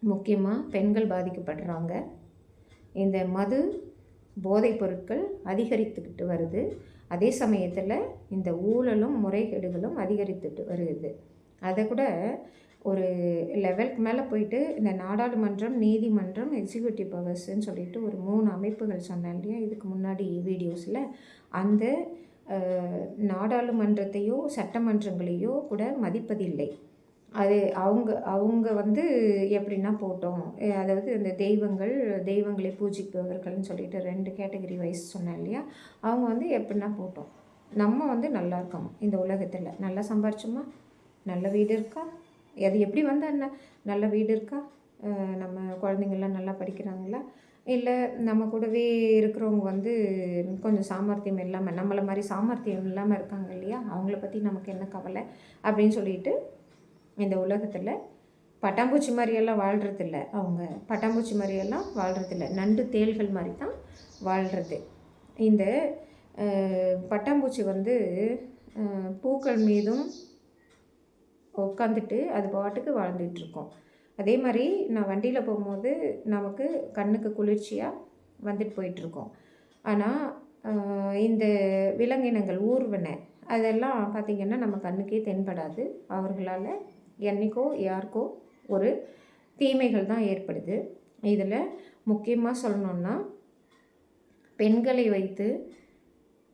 முக்கியமாக பெண்கள் பாதிக்கப்படுறாங்க. இந்த மது போதைப் பொருட்கள் அதிகரித்துக்கிட்டு வருது. அதே சமயத்தில் இந்த ஊழலும் முறைகேடுகளும் அதிகரித்துட்டு வருது. அதை கூட ஒரு லெவலுக்கு மேலே போயிட்டு இந்த நாடாளுமன்றம், நீதிமன்றம், எக்ஸிக்யூட்டிவ் பவர்ஸ்ன்னு சொல்லிட்டு ஒரு 3 அமைப்புகள் சொன்னேன் இல்லையா இதுக்கு முன்னாடி வீடியோஸில். அந்த நாடாளுமன்றத்தையோ சட்டமன்றங்களையோ கூட மதிப்பதில்லை. அது அவங்க வந்து எப்படின்னா போட்டோம், அதாவது இந்த தெய்வங்களை பூஜிப்பவர்கள்னு சொல்லிட்டு 2 கேட்டகரி வைஸ் சொன்னேன் இல்லையா. அவங்க வந்து எப்படின்னா போட்டோம், நம்ம வந்து நல்லா இருக்கணும் இந்த உலகத்தில், நல்லா சம்பாரிச்சோமா, நல்ல வீடு இருக்கா, அது எப்படி வந்தால் என்ன, நல்ல வீடு இருக்கா, நம்ம குழந்தைங்கள்லாம் நல்லா படிக்கிறாங்களா, இல்லை நம்ம கூடவே இருக்கிறவங்க வந்து கொஞ்சம் சாமர்த்தியம் இல்லாமல், நம்மளை மாதிரி சாமர்த்தியம் இல்லாமல் இருக்காங்க இல்லையா, அவங்கள பற்றி நமக்கு என்ன கவலை அப்படின்னு சொல்லிட்டு இந்த உலகத்தில் பட்டாம்பூச்சி மாதிரியெல்லாம் வாழ்கிறதில்ல. அவங்க பட்டாம்பூச்சி மாதிரியெல்லாம் வாழ்கிறதில்ல, நண்டு தேள்கள் மாதிரி தான் வாழ்கிறது. இந்த பட்டாம்பூச்சி வந்து பூக்கள் மீதும் உட்காந்துட்டு அது பாட்டுக்கு வாழ்ந்துகிட்ருக்கோம். அதே மாதிரி நான் வண்டியில் போகும்போது நமக்கு கண்ணுக்கு குளிர்ச்சியாக வந்துட்டு போயிட்டுருக்கோம். ஆனால் இந்த விலங்கினங்கள் ஊர்வன அதெல்லாம் பார்த்திங்கன்னா நம்ம கண்ணுக்கே தென்படாது. அவர்களால் என்றைக்கோ யாருக்கோ ஒரு தீமைகள் தான் ஏற்படுது. இதில் முக்கியமாக சொல்லணுன்னா, பெண்களை வைத்து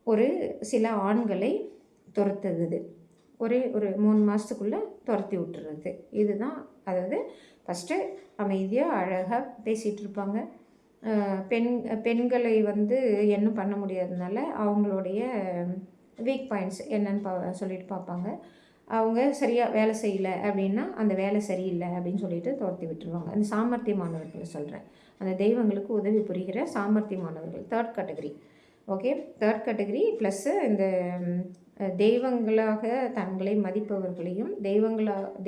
ஒரு சில ஆண்களை துரத்துது, ஒரு 3 மாதத்துக்குள்ளே துரத்தி விட்டுறது. இதுதான், அதாவது ஃபஸ்ட்டு அமைதியாக அழகாக பேசிகிட்டு இருப்பாங்க. பெண்களை வந்து என்ன பண்ண முடியாததுனால அவங்களுடைய வீக் பாயிண்ட்ஸ் என்னன்னு சொல்லிட்டு பார்ப்பாங்க. அவங்க சரியாக வேலை செய்யலை அப்படின்னா அந்த வேலை சரியில்லை அப்படின்னு சொல்லிட்டு துரத்தி விட்டுருவாங்க. அந்த சாமர்த்தியமானவர்களை சொல்கிறேன், அந்த தெய்வங்களுக்கு உதவி புரிகிற சாமர்த்தியமானவர்கள், 3rd category. Okay, 3rd category plus இந்த தெய்வங்களாக தங்களை மதிப்பவர்களையும்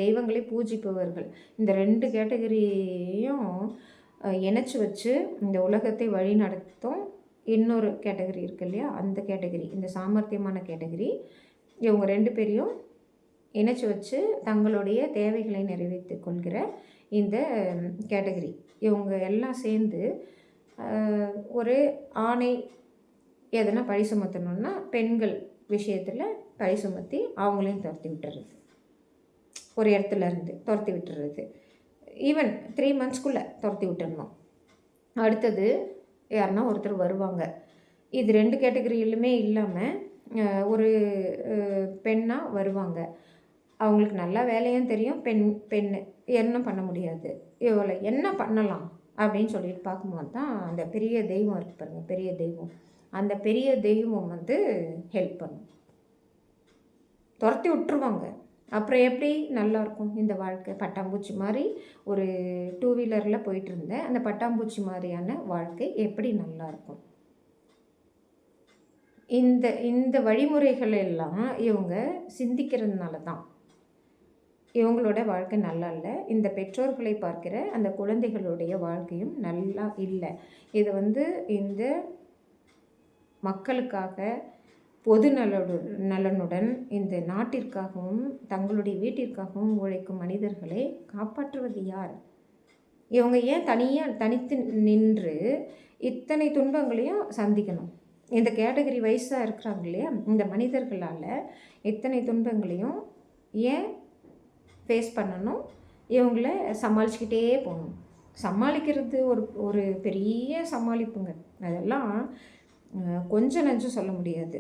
தெய்வங்களை பூஜிப்பவர்கள், இந்த 2 கேட்டகரியையும் இணைச்சி வச்சு இந்த உலகத்தை வழி நடத்தும் இன்னொரு கேட்டகரி இருக்கு இல்லையா, அந்த கேட்டகரி, இந்த சாமர்த்தியமான கேட்டகரி. இவங்க 2 பேரையும் இணைச்சி வச்சு தங்களுடைய தேவைகளை நிறைவேற்றி கொள்கிற இந்த கேட்டகரி, இவங்க எல்லாம் சேர்ந்து ஒரு ஆணை எதனா பழி சுமத்தணுன்னா பெண்கள் விஷயத்தில் பழி சுமத்தி அவங்களையும் துரத்தி விட்டுறது, ஒரு இடத்துல இருந்து துரத்தி விட்டுறது. ஈவன் 3 monthsக்குள்ளே துரத்தி விட்டுடணும். அடுத்தது யாருன்னா ஒருத்தர் வருவாங்க. இது 2 கேட்டகரியிலுமே இல்லாமல் ஒரு பெண்ணாக வருவாங்க. அவங்களுக்கு நல்லா வேலையும் தெரியும், பெண்ணு என்ன பண்ண முடியாது, இவளை என்ன பண்ணலாம் அப்படின்னு சொல்லிட்டு பார்க்கும்போது தான் அந்த பெரிய தெய்வம் இருக்குது பாருங்கள், பெரிய தெய்வம், அந்த பெரிய தெய்வம் வந்து ஹெல்ப் பண்ணும், துரத்தி விட்டுருவாங்க. அப்புறம் எப்படி நல்லாயிருக்கும் இந்த வாழ்க்கை? பட்டாம்பூச்சி மாதிரி ஒரு 2 வீலரில் போயிட்டு இருந்தேன், அந்த பட்டாம்பூச்சி மாதிரியான வாழ்க்கை எப்படி நல்லாயிருக்கும்? இந்த வழிமுறைகள் எல்லாம் இவங்க சிந்திக்கிறதுனால தான் இவங்களோட வாழ்க்கை நல்லா இல்லை. இந்த பெற்றோர்களை பார்க்கிற அந்த குழந்தைகளுடைய வாழ்க்கையும் நல்லா இல்லை. இது வந்து இந்த மக்களுக்காக பொது நலனுடன் இந்த நாட்டிற்காகவும் தங்களுடைய வீட்டிற்காகவும் உழைக்கும் மனிதர்களை காப்பாற்றுவது யார்? இவங்க ஏன் தனித்து நின்று இத்தனை துன்பங்களையும் சந்திக்கணும்? இந்த கேட்டகரி வைஸாக இருக்கிறாங்க இல்லையா, இந்த மனிதர்களால் இத்தனை துன்பங்களையும் ஏன் ஃபேஸ் பண்ணணும்? இவங்கள சமாளிச்சுக்கிட்டே போகணும். சமாளிக்கிறது ஒரு பெரிய சமாளிப்புங்க. அதெல்லாம் கொஞ்சம் நஞ்சம் சொல்ல முடியாது.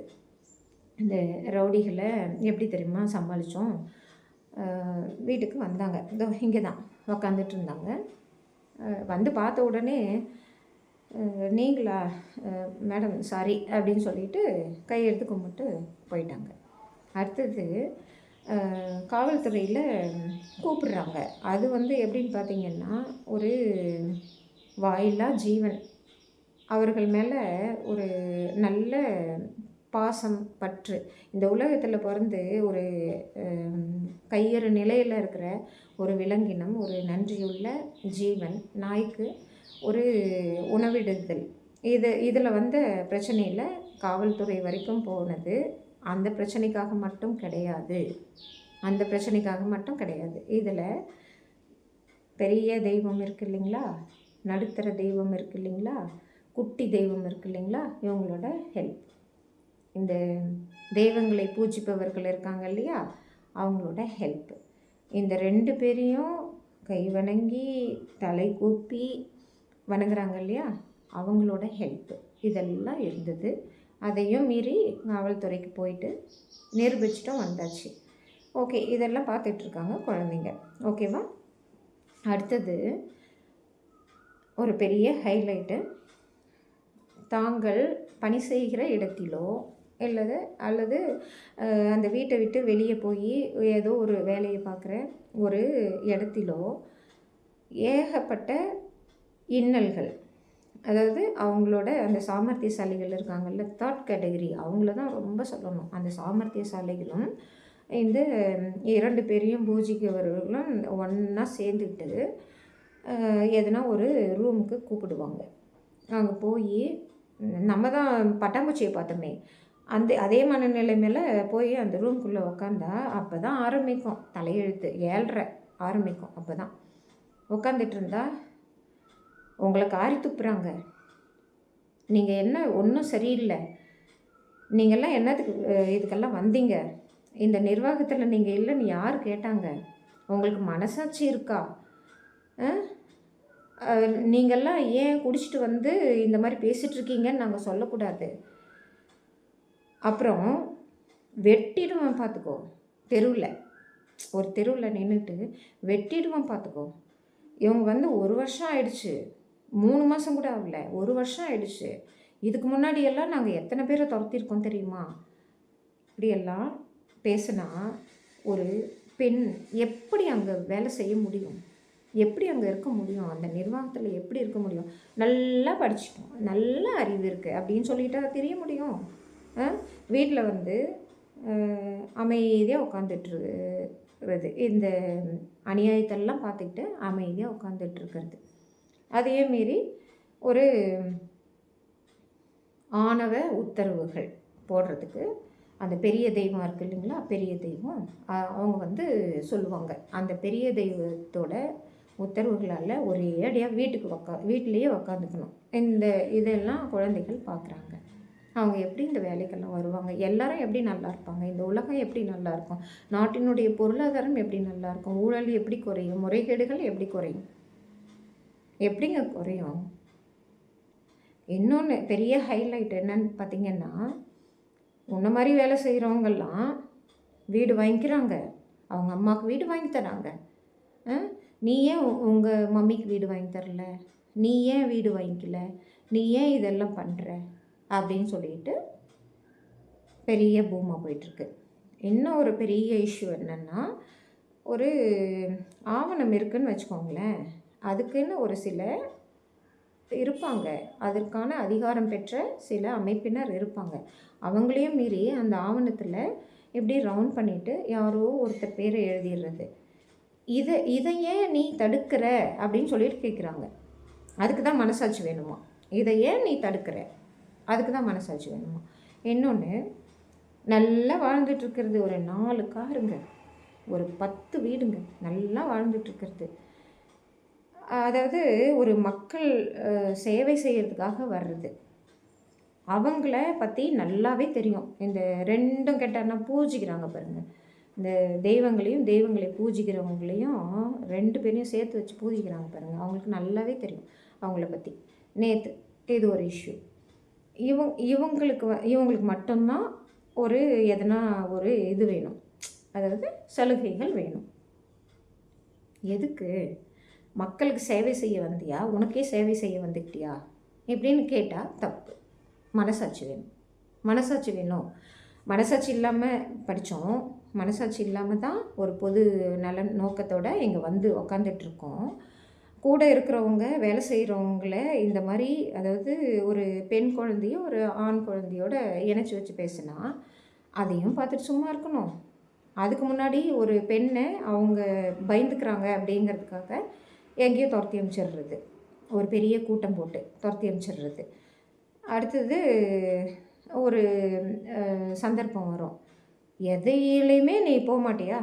இந்த ரவுடிகளை எப்படி தெரியுமா சமாளித்தோம்? வீட்டுக்கு வந்தாங்க, இதோ இங்கே தான் உக்காந்துட்டு இருந்தாங்க. வந்து பார்த்த உடனே நீங்களா மேடம் சாரி அப்படின்னு சொல்லிட்டு கையெடுத்து கும்பிட்டு போயிட்டாங்க. அடுத்தது காவல்துறையில் கூப்பிடுறாங்க. அது வந்து எப்படின்னு பார்த்திங்கன்னா, ஒரு வாயில்லா ஜீவன், அவர்கள் மேலே ஒரு நல்ல பாசம் பற்று, இந்த உலகத்தில் பிறந்து ஒரு கையறு நிலையில் இருக்கிற ஒரு விலங்கினம், ஒரு நன்றியுள்ள ஜீவன், நாய்க்கு ஒரு உணவிடுதல், இதில் வந்த பிரச்சனையில் காவல்துறை வரைக்கும் போனது அந்த பிரச்சனைக்காக மட்டும் கிடையாது. அந்த பிரச்சனைக்காக மட்டும் கிடையாது. இதில் பெரிய தெய்வம் இருக்குது இல்லைங்களா, நடுத்தர தெய்வம் இருக்குது இல்லைங்களா, குட்டி தெய்வம் இருக்குது இல்லைங்களா, இவங்களோட ஹெல்ப், இந்த தெய்வங்களை பூஜிப்பவர்கள் இருக்காங்க இல்லையா, அவங்களோட ஹெல்ப், இந்த 2 பேரையும் கை வணங்கி தலை கூப்பி வணங்குறாங்க இல்லையா, அவங்களோட ஹெல்ப்பு இதெல்லாம் இருந்தது. அதையும் மீறி காவல்துறைக்கு போயிட்டு நிரூபிச்சிட்டும் வந்தாச்சு. ஓகே, இதெல்லாம் பார்த்துட்ருக்காங்க குழந்தைங்க. ஓகேவா? அடுத்தது ஒரு பெரிய ஹைலைட்டு, தாங்கள் பணி செய்கிற இடத்திலோ அல்லது அந்த வீட்டை விட்டு வெளியே போய் ஏதோ ஒரு வேலையை பார்க்குற ஒரு இடத்திலோ ஏகப்பட்ட இன்னல்கள், அதாவது அவங்களோட அந்த சாமர்த்தியசாலிகள் இருக்காங்கல்ல, 3rd கேட்டகரி, அவங்கள தான் ரொம்ப சொல்லணும். அந்த சாமர்த்தியசாலிகளும் இந்த 2 பேரையும் பூஜிக்கவர்களும் ஒன்றா சேர்ந்துக்கிட்டு எதுனா ஒரு ரூமுக்கு கூப்பிடுவாங்க. அங்கே போய் நம்ம தான் பட்டாம்பூச்சியை பார்த்தோமே, அதே மனநிலை மேலே போய் அந்த ரூம்குள்ளே உக்காந்தா அப்போ தான் ஆரம்பிக்கும் தலையெழுத்து, 7:30 ஆரம்பிக்கும். அப்போ தான் உட்காந்துட்டு இருந்தா உங்களை காரி துப்புறாங்க. நீங்கள் என்ன ஒன்றும் சரியில்லை, நீங்கள்லாம் என்னத்துக்கு இதுக்கெல்லாம் வந்தீங்க, இந்த நிர்வாகத்தில் நீங்கள் இல்லைன்னு யார் கேட்டாங்க, உங்களுக்கு மனசாட்சி இருக்கா, நீங்கள்லாம் ஏன் குடிச்சிட்டு வந்து இந்த மாதிரி பேசிகிட்ருக்கீங்கன்னு நாங்கள் சொல்லக்கூடாது, அப்புறம் வெட்டிடுவேன் பார்த்துக்கோ, ஒரு தெருவில் நின்றுட்டு வெட்டிடுவேன் பார்த்துக்கோ. இவங்க வந்து 1 வருஷம் ஆயிடுச்சு, 3 மாதம் கூட ஆகல, 1 வருஷம் ஆயிடுச்சு. இதுக்கு முன்னாடியெல்லாம் நாங்கள் எத்தனை பேரை துரத்திருக்கோம் தெரியுமா? இப்படியெல்லாம் பேசினா ஒரு பெண் எப்படி அங்கே வேலை செய்ய முடியும், எப்படி அங்கே இருக்க முடியும், அந்த நிர்வாகத்தில் எப்படி இருக்க முடியும்? நல்லா படிச்சிட்டோம், நல்ல அறிவு இருக்குது அப்படின்னு சொல்லிட்டா தெரிய முடியும்? வீட்டில் வந்து அமைதியாக உட்காந்துட்ருக்கிறது, இந்த அநியாயத்தெல்லாம் பார்த்துக்கிட்டு அமைதியாக உட்காந்துட்ருக்கிறது. அதையே மீறி ஒரு ஆணவ உத்தரவுகள் போடுறதுக்கு அந்த பெரிய தெய்வம் இருக்குது இல்லைங்களா, பெரிய தெய்வம், அவங்க வந்து சொல்லுவாங்க, அந்த பெரிய தெய்வத்தோட உத்தரவுகளால் ஒரே அடியாக வீட்டிலையே உக்காந்துக்கணும். இதெல்லாம் குழந்தைகள் பார்க்குறாங்க. அவங்க எப்படி இந்த வேலைக்கெல்லாம் வருவாங்க, எல்லாரும் எப்படி நல்லா இருப்பாங்க, இந்த உலகம் எப்படி நல்லா இருக்கும், நாட்டினுடைய பொருளாதாரம் எப்படி நல்லா இருக்கும், ஊழல் எப்படி குறையும், முறைகேடுகள் எப்படி குறையும், எப்படிங்க குறையும்? இன்னொன்று பெரிய ஹைலைட் என்னன்னு பார்த்திங்கன்னா, உன்ன மாதிரி வேலை செய்கிறவங்கெல்லாம் வீடு வாங்கிக்கிறாங்க, அவங்க அம்மாவுக்கு வீடு வாங்கி தராங்க, நீ ஏன் உங்கள் மம்மிக்கு வீடு வாங்கி தரல, நீ ஏன் வீடு வாங்கிக்கல, நீ ஏன் இதெல்லாம் பண்ணுற அப்படின்னு சொல்லிட்டு பெரிய பூமாக போயிட்டுருக்கு. இன்னும் ஒரு பெரிய இஷ்யூ என்னென்னா, ஒரு ஆவணம் இருக்குதுன்னு வச்சுக்கோங்களேன், அதுக்குன்னு ஒரு சில இருப்பாங்க, அதற்கான அதிகாரம் பெற்ற சில அமைப்பினர் இருப்பாங்க. அவங்களையும் மீறி அந்த ஆவணத்தில் இப்படி ரவுண்ட் பண்ணிவிட்டு யாரோ ஒருத்தர் பேரை எழுதிடுறது. இதை ஏன் நீ தடுக்கிற அப்படின்னு சொல்லிட்டு கேட்குறாங்க. அதுக்கு தான் மனசாட்சி வேணுமா? இதை ஏன் நீ தடுக்கிற, அதுக்கு தான் மனசாட்சி வேணுமா? இன்னொன்று, நல்லா வாழ்ந்துட்டுருக்கிறது ஒரு 4 காருங்க, ஒரு 10 வீடுங்க, நல்லா வாழ்ந்துட்டுருக்கிறது. அதாவது ஒரு மக்கள் சேவை செய்கிறதுக்காக வர்றது, அவங்கள பற்றி நல்லாவே தெரியும். இந்த 2ம் கேட்டார்னா பூஜிக்கிறாங்க பாருங்கள், இந்த தெய்வங்களை பூஜிக்கிறவங்களையும் 2 பேரையும் சேர்த்து வச்சு பூஜிக்கிறாங்க பாருங்கள், அவங்களுக்கு நல்லாவே தெரியும் அவங்கள பற்றி. நேற்று இது ஒரு இஷ்யூ, இவங்களுக்கு மட்டும்தான் ஒரு எதனா ஒரு இது வேணும், அதாவது சலுகைகள் வேணும். எதுக்கு? மக்களுக்கு சேவை செய்ய வந்தியா, உனக்கே சேவை செய்ய வந்துக்கிட்டியா இப்படின்னு கேட்டால் தப்பு. மனசாட்சி வேணும், மனசாட்சி வேணும். மனசாட்சி இல்லாமல் படித்தோம், மனசாட்சி இல்லாமல் தான் ஒரு பொது நலன் நோக்கத்தோடு இங்கே வந்து உக்காந்துட்ருக்கோம். கூட இருக்கிறவங்க வேலை செய்கிறவங்கள இந்த மாதிரி, அதாவது ஒரு பெண் குழந்தையும் ஒரு ஆண் குழந்தையோட இணைச்சி வச்சு பேசினா அதையும் பார்த்துட்டு சும்மா இருக்கணும். அதுக்கு முன்னாடி ஒரு பெண்ணை அவங்க பயந்துக்கிறாங்க அப்படிங்கிறதுக்காக எங்கேயோ துரத்தி அனுப்பிச்சிடுறது, ஒரு பெரிய கூட்டம் போட்டு துரத்தி அனுப்பிச்சிடுறது. அடுத்தது ஒரு சந்தர்ப்பம் வரும். எதையிலையுமே நீ மாட்டியா?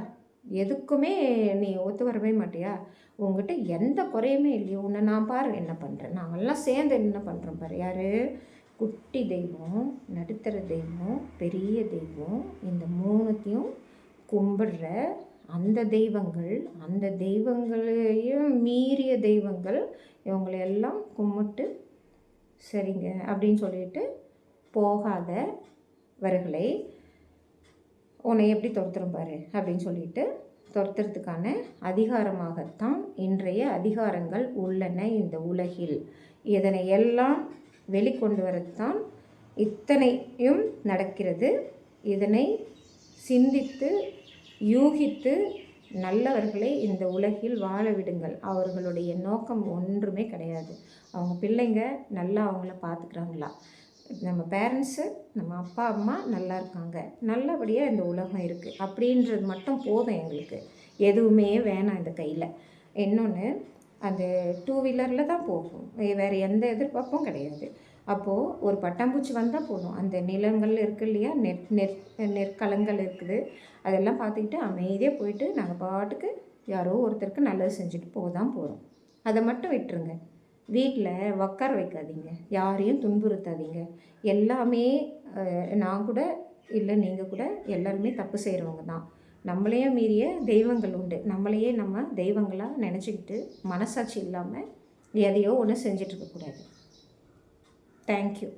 எதுக்குமே நீ ஒத்து வரவே மாட்டியா? உங்ககிட்ட எந்த குறையுமே இல்லையோ, உன்னை நான் பாரு என்ன பண்ணுறேன். நாங்கள்லாம் சேர்ந்து என்ன பண்ணுறோம் பாரு. யார்? குட்டி தெய்வம், நடுத்தர தெய்வம், பெரிய தெய்வம், இந்த 3த்தையும் கும்பிடுற அந்த தெய்வங்கள், அந்த தெய்வங்களையும் மீறிய தெய்வங்கள் இவங்களையெல்லாம் கும்பிட்டு சரிங்க அப்படின்னு சொல்லிட்டு போகாதவர்களை உன்னை எப்படி துரத்துரும் பாரு அப்படின்னு சொல்லிட்டு துரத்துறதுக்கான அதிகாரமாகத்தான் இன்றைய அதிகாரங்கள் உள்ளன இந்த உலகில். இதனை எல்லாம் வெளிக்கொண்டு வரத்தான் இத்தனையும் நடக்கிறது. இதனை சிந்தித்து யூகித்து நல்லவர்களை இந்த உலகில் வாழ விடுங்கள். அவர்களுடைய நோக்கம் ஒன்றுமே கிடையாது. அவங்க பிள்ளைங்க நல்லா அவங்கள பார்த்துக்கிறாங்களா, நம்ம பேரண்ட்ஸு நம்ம அப்பா அம்மா நல்லா இருக்காங்க, நல்லபடியாக இந்த உலகம் இருக்குது அப்படின்றது மட்டும் போதும் எங்களுக்கு. எதுவுமே வேணாம் இந்த கையில். இன்னொன்று, அந்த 2 வீலரில் தான் போகும், வேறு எந்த எதிர்பார்ப்பும் கிடையாது. அப்போது ஒரு பட்டாம்பூச்சி வந்தால் போதும், அந்த நிலங்கள் இருக்குது இல்லையா, நெற்களங்கள் இருக்குது, அதெல்லாம் பார்த்துக்கிட்டு அமைதியாக போயிட்டு நாங்கள் பாட்டுக்கு யாரோ ஒருத்தருக்கு நல்லது செஞ்சுட்டு போக தான் போகிறோம். அதை மட்டும் விட்டுருங்க. வீட்டில் உட்கார வைக்காதீங்க, யாரையும் துன்புறுத்தாதீங்க. எல்லாமே நான் கூட இல்லை, நீங்கள் கூட எல்லாருமே தப்பு செய்கிறவங்க தான். நம்மளையே மீறிய தெய்வங்கள் உண்டு. நம்மளையே நம்ம தெய்வங்களாக நினச்சிக்கிட்டு மனசாட்சி இல்லாமல் எதையோ ஒன்று செஞ்சிட்ருக்கக்கூடாது. தேங்க்யூ.